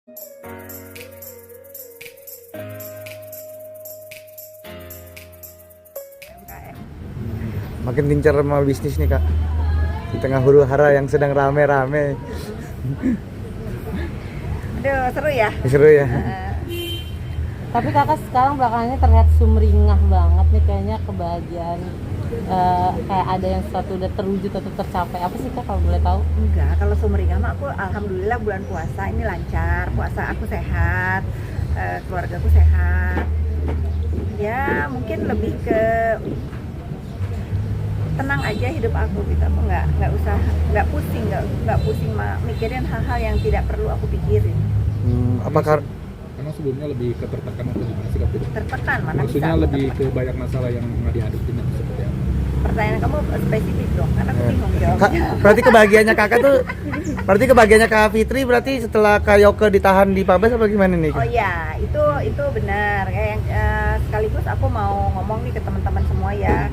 UMKM. Makin gencar sama bisnis nih Kak, di tengah huru hara yang sedang rame-rame. Aduh, seru ya. Seru ya. Tapi kakak sekarang belakangannya terlihat sumringah banget nih, kayaknya kebahagiaan, kayak ada yang sesuatu udah terwujud atau tercapai. Apa sih kak kalau boleh tahu? Enggak, kalau sumringah mah aku alhamdulillah bulan puasa ini lancar, puasa aku sehat, keluarga aku sehat. Ya mungkin lebih ke tenang aja hidup aku gitu. Aku nggak pusing mikirin hal-hal yang tidak perlu aku pikirin. Apakah Karena sebelumnya lebih ke tertekan atau gimana sih Kak? Tertekan mana Maksudnya bisa lebih tertekan. ke banyak masalah yang nggak dihadapin atau seperti apa? Pertanyaan kamu spesifik dong, karena aku bingung Kak, jawabnya. berarti kebahagiaannya Kak Fitri berarti setelah Kak Yoke ditahan di Pabes apa gimana nih? Oh iya, itu benar. Kayak yang sekaligus aku mau ngomong nih ke teman-teman semua ya.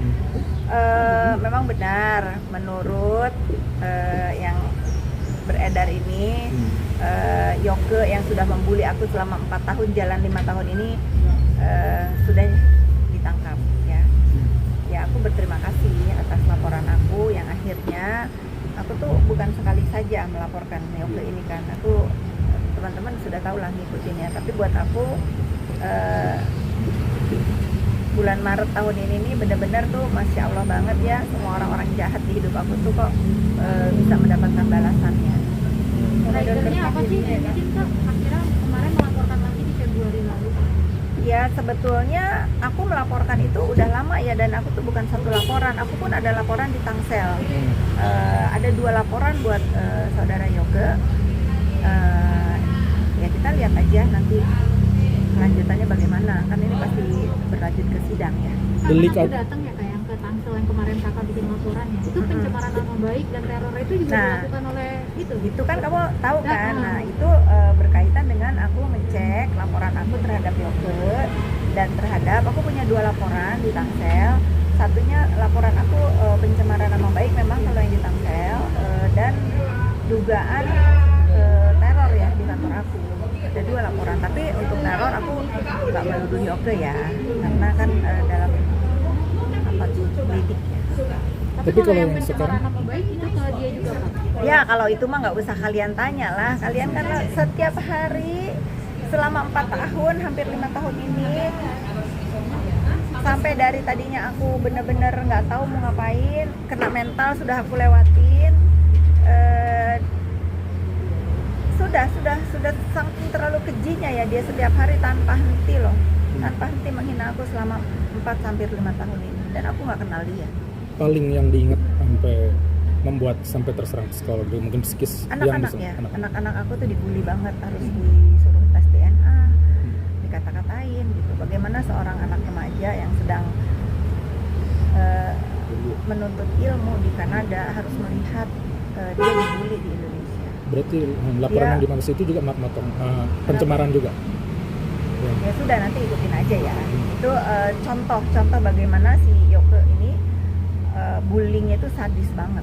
Memang benar menurut yang beredar ini, Yoke yang sudah membuli aku selama 4 tahun jalan 5 tahun ini sudah ditangkap ya. Ya aku berterima kasih atas laporan aku yang akhirnya aku tuh bukan sekali saja melaporkan Yoke ini kan. Aku teman-teman sudah tahu lah ngikutinnya, tapi buat aku bulan Maret tahun ini nih benar-benar tuh Masya Allah banget ya, semua orang-orang jahat di hidup aku tuh kok bisa mendapatkan balasannya. Triggernya apa sih yang bikin kak akhirnya kemarin melaporkan lagi di Februari lalu? Ya sebetulnya aku melaporkan itu udah lama ya, dan aku tuh bukan satu laporan, aku pun ada laporan di Tangsel. Ada 2 laporan buat saudara Yoke. Ya kita lihat aja nanti kelanjutannya bagaimana, kan ini pasti berlanjut ke sidang ya. Delik Kan aku datang ya kayak yang ke Tangsel yang kemarin kakak bikin laporannya, itu pencemaran nama baik dan teror itu juga dilakukan oleh Itu kan kamu tahu kan. Nah itu berkaitan dengan aku ngecek laporan aku terhadap Yoke dan terhadap aku punya 2 laporan di Tangsel. Satunya laporan aku pencemaran nama baik memang kalau yang di Tangsel, dan dugaan teror ya di kantor aku. Ada 2 laporan, tapi untuk teror aku nggak menuduh Yoke ya, karena kan dalam apa tuh lidik ya. Tapi kalau yang pencemaran sekarang nama baik itu ke dia juga kak? Ya kalau itu mah nggak usah kalian tanya lah, kalian kan setiap hari selama 4 tahun, hampir 5 tahun ini, sampai dari tadinya aku bener-bener nggak tahu mau ngapain, kena mental sudah aku lewatin, sudah saking terlalu kejinya ya dia setiap hari tanpa henti loh, tanpa henti menghina aku selama 4 hampir 5 tahun ini, dan aku nggak kenal dia. paling yang diingat sampai membuat sampai terserang psikolog, mungkin psikis Anak-anak yang ya, anak. anak-anak aku tuh dibully banget, harus disuruh tes DNA, dikata-katain gitu. Bagaimana seorang anak remaja yang sedang menuntut ilmu di Kanada harus melihat dia dibully di Indonesia. Berarti laporan Ya. yang dimaksud itu juga pencemaran juga. Ya sudah, nanti ikutin aja ya. Itu contoh bagaimana si Yoke ini bullyingnya itu sadis banget.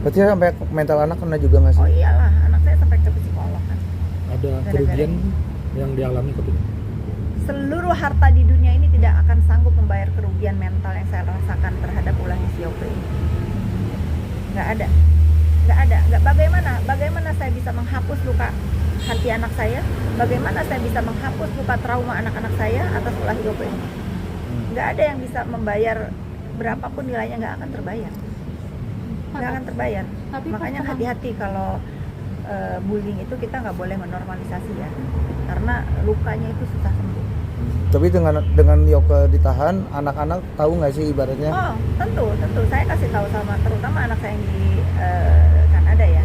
Berarti sampai mental anak kena juga nggak Oh sih? iyalah, anak saya sampai ke psikolog kan. Ada Gara-gara kerugian ini. yang dialami ketika Seluruh harta di dunia ini tidak akan sanggup membayar kerugian mental yang saya rasakan terhadap ulahnya si Yoke ini. Nggak ada. Bagaimana saya bisa menghapus luka hati anak saya? Bagaimana saya bisa menghapus luka trauma anak-anak saya atas ulah Yoke ini? Nggak ada yang bisa membayar, berapapun nilainya nggak akan terbayar. Nggak akan terbayar. Tapi Makanya pas hati-hati kalau bullying itu kita nggak boleh menormalisasi ya, karena lukanya itu susah sembuh. Tapi dengan Yoke ditahan, anak-anak tahu nggak sih ibaratnya? Oh tentu saya kasih tahu sama terutama anak saya yang di Kanada ya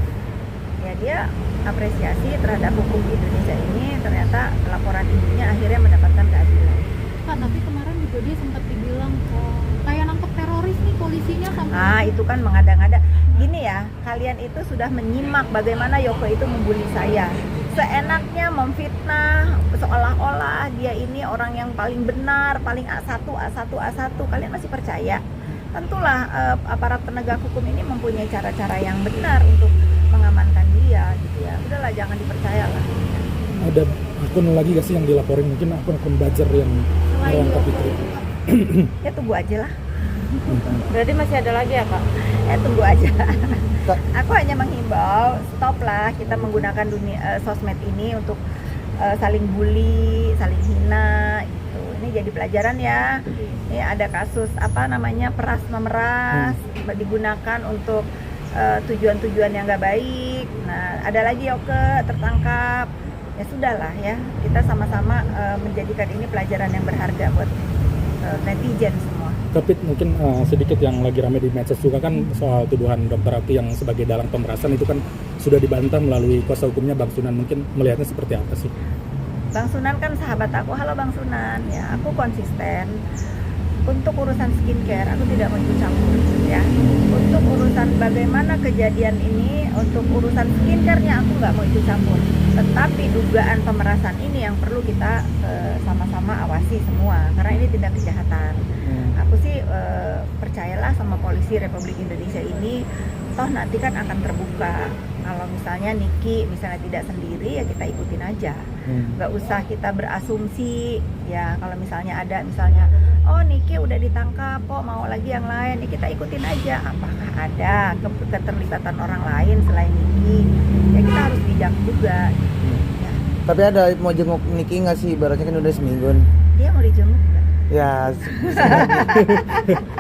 dia apresiasi terhadap hukum di Indonesia ini, ternyata laporan ibunya akhirnya mendapatkan keadilan. Kak, tapi kemarin juga dia sempat dibilang kayak nangkep teroris nih polisinya sampai. Itu kan mengada-ngada. Gini ya, kalian itu sudah menyimak bagaimana Yoke itu membuli saya. Seenaknya memfitnah, seolah-olah dia ini orang yang paling benar, paling A1. Kalian masih percaya? Tentulah aparat penegak hukum ini mempunyai cara-cara yang benar untuk mengamankan dia gitu ya. Udahlah, jangan dipercaya lah. ada akun lagi gak sih yang dilaporin, mungkin akun buzzer yang menyerang Kak Fitri? Ya tunggu aja lah. Berarti masih ada lagi ya Kak? Tunggu aja. Kak. Aku hanya menghimbau, stop lah kita menggunakan dunia sosmed ini untuk saling bully, saling hina gitu. Ini jadi pelajaran ya. Ini ada kasus peras memeras digunakan untuk tujuan-tujuan yang nggak baik. Nah, ada lagi Yoke tertangkap. Ya sudahlah ya, kita sama-sama menjadikan ini pelajaran yang berharga buat netizen semua. Tapi mungkin sedikit yang lagi ramai di medsos juga kan soal tuduhan Dr. Ati yang sebagai dalang pemerasan itu kan sudah dibantah melalui kuasa hukumnya Bang Sunan. Mungkin melihatnya seperti apa sih? Bang Sunan kan sahabat aku. Halo Bang Sunan, ya aku konsisten. Untuk urusan skincare aku tidak mau ikut campur ya. Untuk urusan bagaimana kejadian ini, untuk urusan skincare-nya aku nggak mau ikut campur. Tetapi dugaan pemerasan ini yang perlu kita sama-sama awasi semua, karena ini tindak kejahatan. Aku sih percayalah sama polisi Republik Indonesia ini, toh nanti kan akan terbuka. Kalau misalnya Niki misalnya tidak sendiri, ya kita ikutin aja. Nggak usah kita berasumsi ya. Kalau misalnya ada oh Niki udah ditangkap kok mau lagi yang lain, ya kita ikutin aja. Apakah ada keterlibatan orang lain selain Niki? Ya kita harus bijak juga ya. Tapi ada mau jenguk Niki nggak sih? Ibaratnya kan udah seminggu. Dia mau dijenguk nggak? Ya,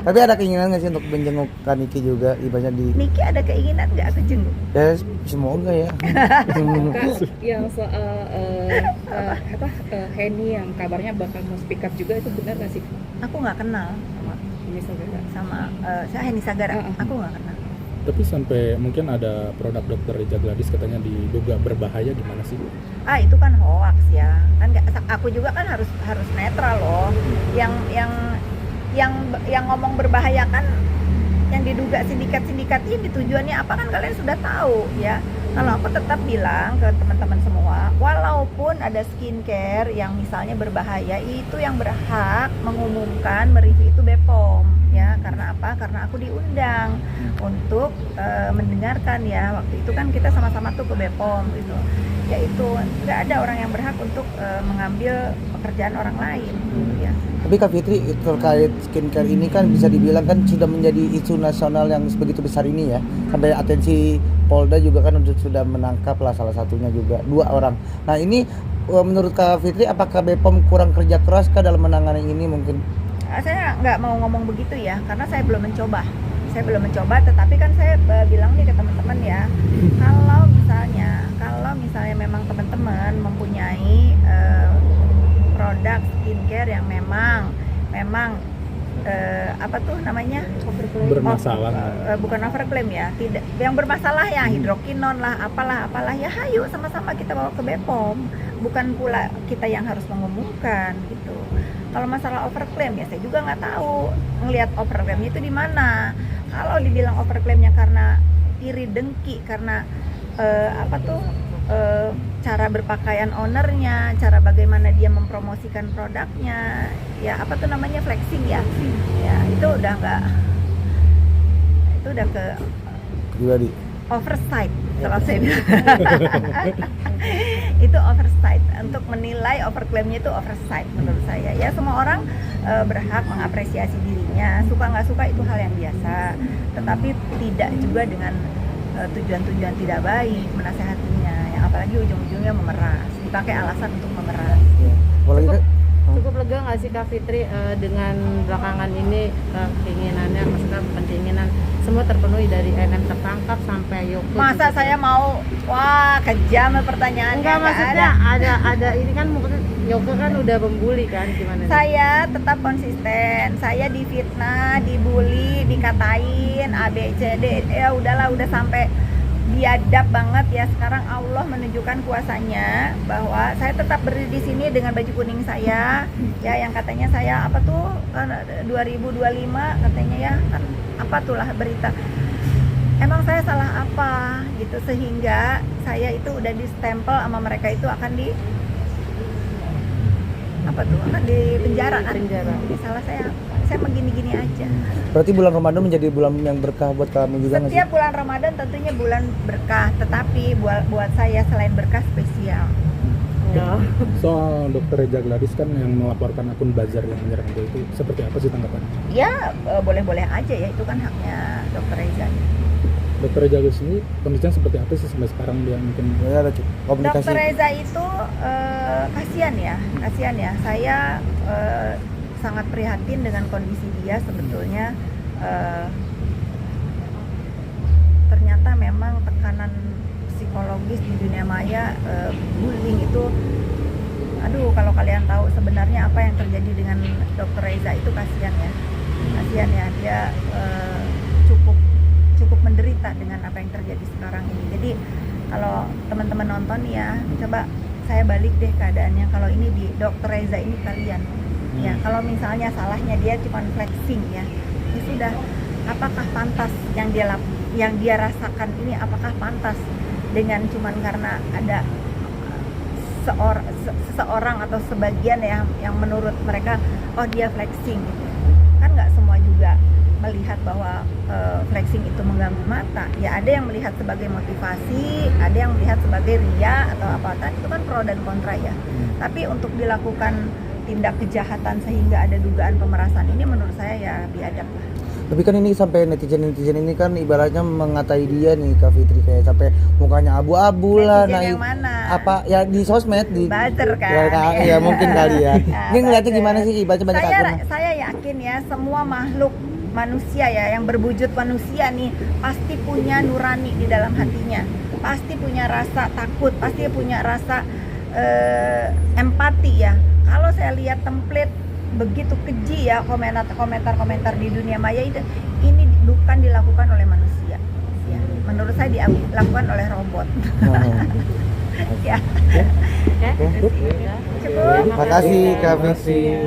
tapi ada keinginan nggak sih untuk menjenguk Kak Niki juga? Ibaratnya di Niki ada keinginan nggak aku jenguk? ya semoga ya. Kak, yang soal Henny yang kabarnya bakal mau speak up juga, itu benar nggak sih? Aku nggak kenal sama saya Henny Sagara. Aku nggak kenal. Tapi sampai mungkin ada produk dokter Rija Gladys katanya diduga berbahaya, gimana sih? Itu kan hoax ya. Kan aku juga kan harus netral loh. Yang ngomong berbahaya kan yang diduga sindikat ini tujuannya apa kan kalian sudah tahu ya. Kalau aku tetap bilang ke teman-teman semua, walaupun ada skincare yang misalnya berbahaya, itu yang berhak mengumumkan mereview itu BPOM ya. Karena apa? Karena aku diundang untuk mendengarkan ya. Waktu itu kan kita sama-sama tuh ke BPOM gitu. Yaitu nggak ada orang yang berhak untuk mengambil pekerjaan orang lain ya. Tapi Kak Fitri, terkait skincare ini kan bisa dibilang kan sudah menjadi isu nasional yang begitu besar ini ya. Sampai atensi Polda juga kan sudah menangkap lah salah satunya juga 2 orang. Nah ini menurut Kak Fitri apakah BPOM kurang kerja keras kah dalam menangani ini mungkin? Saya nggak mau ngomong begitu ya, karena saya belum mencoba. Tetapi kan saya bilang nih ke teman-teman ya, kalau misalnya memang teman-teman mempunyai produk skincare yang memang Bermasalah. Bukan overclaim ya, tidak, yang bermasalah ya, hidrokinon lah, apalah ya, hayu sama-sama kita bawa ke BPOM, bukan pula kita yang harus mengumumkan gitu. Kalau masalah overclaim ya saya juga nggak tahu ngelihat overclaimnya itu di mana. Kalau dibilang overclaimnya karena iri dengki, karena cara berpakaian ownernya, cara bagaimana dia mempromosikan produknya, ya flexing ya, ya itu udah ke Pribadi. oversight kalau saya bilang. Itu oversight, untuk menilai overclaimnya itu oversight menurut saya ya. Semua orang berhak mengapresiasi dirinya, suka nggak suka itu hal yang biasa, tetapi tidak juga dengan tujuan-tujuan tidak baik menasehatinya, yang apalagi ujung-ujungnya memeras, dipakai alasan untuk memeras. Cukup lega nggak sih Kak Fitri dengan belakangan ini keinginannya, maksudnya bukan keinginan, semua terpenuhi dari NM tertangkap sampai Yoko. Masa juga. saya mau, wah kejam pertanyaannya. Enggak, maksudnya ada ini kan mungkin Yoko kan udah membuli kan, gimana nih? Saya tetap konsisten, saya difitnah, dibully, dikatain A B C D, ya udahlah, udah sampai biadab banget ya. Sekarang Allah menunjukkan kuasanya bahwa saya tetap berdiri di sini dengan baju kuning saya ya, yang katanya saya 2025 katanya ya kan, lah berita. Emang saya salah apa gitu sehingga saya itu udah di-stempel sama mereka itu akan di penjara kan? Jadi salah saya begini-gini aja. Berarti bulan Ramadan menjadi bulan yang berkah buat kamu juga nggak sih? Setiap bulan Ramadan tentunya bulan berkah, tetapi buat saya selain berkah spesial. Soal Dokter Reza Gladys kan yang melaporkan akun buzzer yang menyerang dia itu seperti apa sih tanggapannya? Ya boleh-boleh aja ya, itu kan haknya Dokter Reza. Dokter Reza Gladys ini kondisinya seperti apa sih sampai sekarang dia mungkin? Ya, ada komunikasi. Dokter Reza itu kasihan ya. Saya sangat prihatin dengan kondisi dia sebetulnya. Ternyata memang tekanan psikologis di dunia maya, bullying itu, aduh kalau kalian tahu sebenarnya apa yang terjadi dengan Dokter Reza itu kasihan ya, dia cukup menderita dengan apa yang terjadi sekarang ini. Jadi kalau teman-teman nonton ya, coba saya balik deh keadaannya, kalau ini di Dokter Reza ini kalian ya, kalau misalnya salahnya dia cuma flexing ya sudah, apakah pantas yang dia rasakan ini, apakah pantas dengan cuman karena ada seseorang atau sebagian yang menurut mereka dia flexing gitu. Kan nggak semua juga melihat bahwa flexing itu mengganggu mata ya, ada yang melihat sebagai motivasi, ada yang melihat sebagai ria atau apa, itu kan pro dan kontra ya. Tapi untuk dilakukan tindak kejahatan sehingga ada dugaan pemerasan ini menurut saya ya biadab lah. Tapi kan ini sampai netizen ini kan ibaratnya mengatai dia nih Kak Fitri, kayak sampai mukanya abu-abu lah. Netizen yang mana? Apa ya di sosmed di buzzer kan? Ya mungkin kali ya. Ini ngeliatnya buzzer. gimana sih ibaratnya banyak akun? Saya yakin ya, semua makhluk manusia ya yang berwujud manusia nih pasti punya nurani di dalam hatinya, pasti punya rasa takut, pasti punya rasa empati ya. Kalau saya lihat template begitu keji ya, komentar di dunia maya ini bukan dilakukan oleh manusia ya. Menurut saya dilakukan oleh robot. Ya. Oke. Cukup. Makasih Kak Fitri.